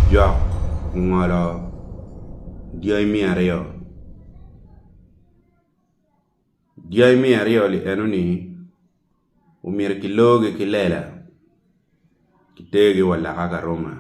Jok ngolo diay mi areo. Diay mi areo li enuni umir kiloge kilela kitege wala kaka Roma.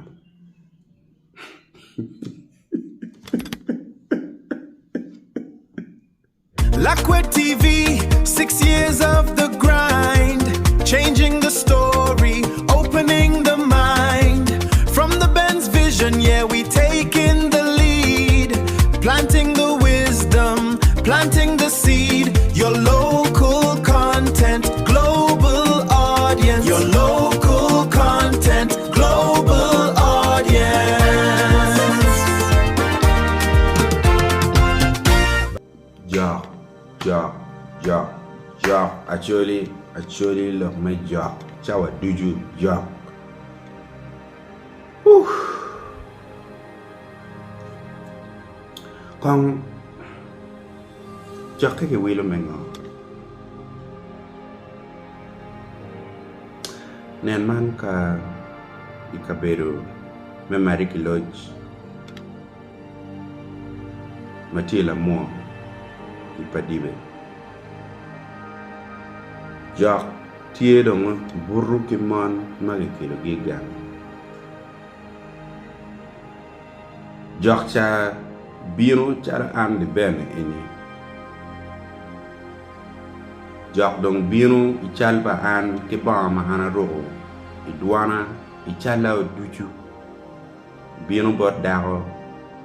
Lakwe TV, 6 years of the grind, changing the story, opening the mind. From the Ben's vision, yeah, we taking the lead, planting the wisdom, planting the seed. Your local content, global audience. Your local content, global audience. Jock. Actually, look my jock. Chawa duju jock. Kong jock cái wheel mengo. Nen man ka ikaberu memari kiloj matila mo ipadibe. Jock tie dong burru kimon magi kilo gigan. Jock cha biro cara am di ben ini. Jock dong biro ichal ba an ke ba mahana roho idwana ichala duju biro bot daho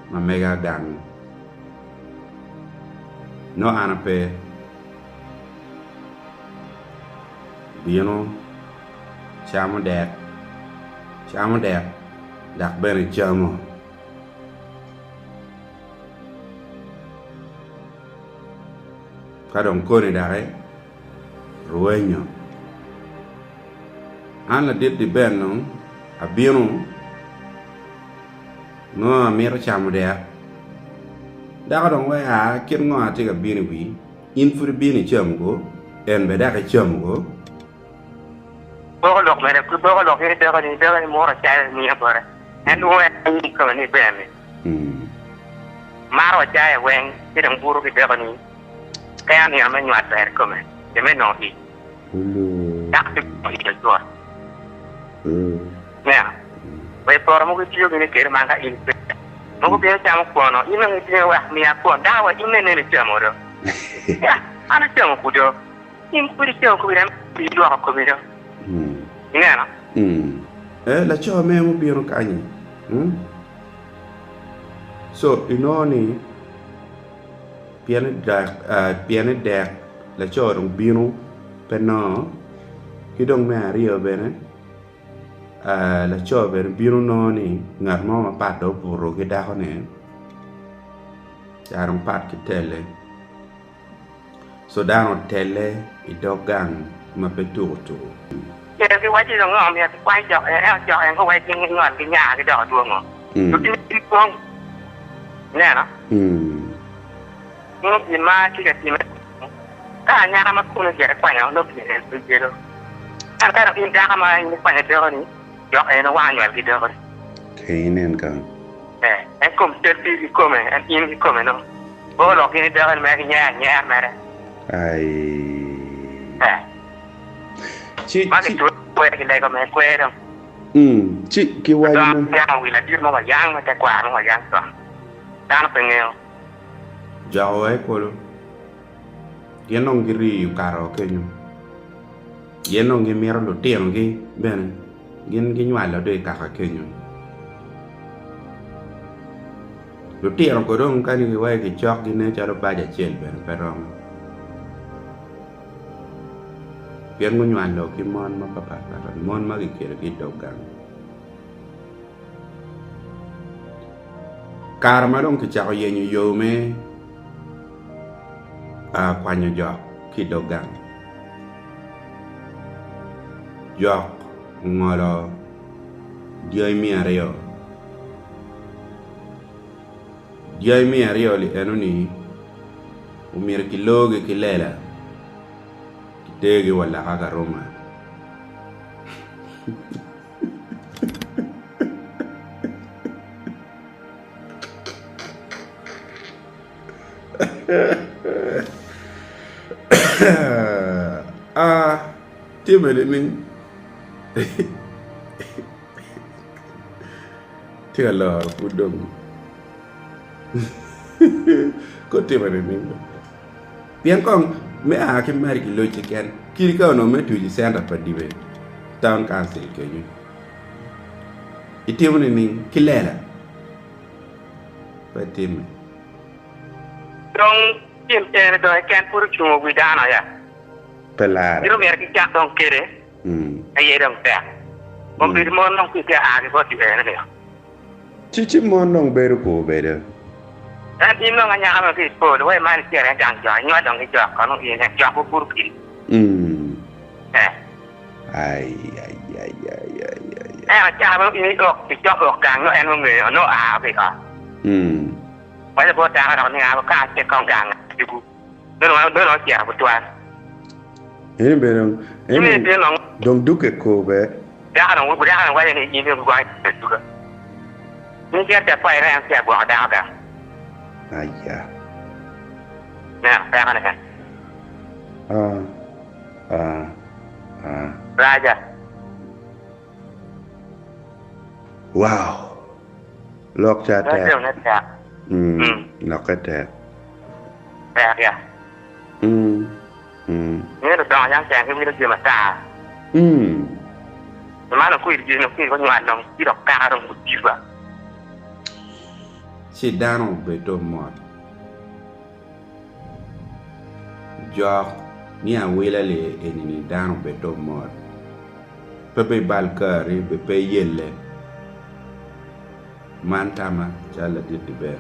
ma mega gan no anape biro chamo dek dak ben chamo kadong kone dare ruenyo ana dit di ben no abiro no amiro chamo dek da dong we a kin ngo ati ga bini wi in fur bini chamgo en be da ka chamgo boko lok mere ku boko lok ni de ni mo ra cha ni abore en we ni ko ni be mi maro cha wen ti dang buru ki de ni kaya ni ama nyat ber ko me de me no hi dak ti ko hi de to ya we por mo ku ti yo ni ke ma ga in pe mo ku be cha mo ko no ina ni ti wa mi a ko da wa ina ne ni cha mo do ya ana cha mo ku do in ku ri cha ko ri ti do ko mi do Ngana? La cho me mo biro kanyi. So inoni piane dek la cho dong biro peno kidong me ario bene la cho bene biro noni ngar mo ma pato puro ke da hone jarong pat ke tele so dano tele idogang ma petuto cái quái gì đó mi quay cho em có quay trên ngọn cái nhà cái đỏ chuông mà nó đi chuông nghe nó nó gì mà chỉ cái gì mà cả nhà mà cũng là cái quay nó bị cái gì đó anh cái đó in ra mà anh quay cái đó này cho em nó qua nhọn cái đó này cái nên cả em cũng chơi đi cũng mà em in đi cũng mà nó bố lọc cái đó mà cái nhà mà đấy chị quê cái đây có mẹ quê đâu chị kêu quay nó vì là biết nó mà giang mà cái quả nó mà giang rồi nó phải nghèo jauh ấy cô luôn yên ông kiri caro kenyo yên ông cái mero lo tiền cái bên yên cái nhua là đôi cả kenyo lo tiền cô đông cái này quay cái chọc cái này cho nó ba giờ chiều bên phải không pian mo nyuan lo ki mon ma papa mon ma ki ki dogang karma dong ki chao ye nyu yo me a kwanyo jo ki dogang jo ngoro diay mi areo li enuni umir kiloge kilela kitege wala kaka Roma. Tim le ning Tia lor pudong Ko tim le ning Pian kong me a ke mari ki lo chicken kiri ka no me tu ji senda pa dibe town council ke ni Itim le ning kilela Pa tim Dong tim tere do kan pur chumo widana ya Pelar Diro mer ki jak dong kere aye dong ta Mom bir mon nong ki ka a ki bo ti ene ne Chichi mon nong beru ko bede Tim nong anya ama ki po do ma ni tere jang ja nyo dong ki jak ka no ine jak bu pur ki Ai cha ba ini dok ki jak dok kang no en mo me no a be ka Bây giờ bố ta ở nhà có cả cái con gà đi bu. Đứa nó chả một tuần. Em bên ông đông đúc cái cô bé. Đã đồng bố đã quay này nhìn được quay được chưa? Nhưng cái chả quay ra em chả bỏ đau cả. Ai da. Nè, ra này. Ra chưa? Wow. Lọc cha tè. Nó cái tè. Tè kìa. Nếu được đo nhang chàng cái video gì mà xa. Mà nó quỳ gì nó quỳ có nhoạn đồng chỉ đọc ca đồng một chi vào. Sit down bê tô mọt. Giọt ni a wila le enini down bê tô mọt. Pepe balkari pepe yelle. Mantama chala diti bel.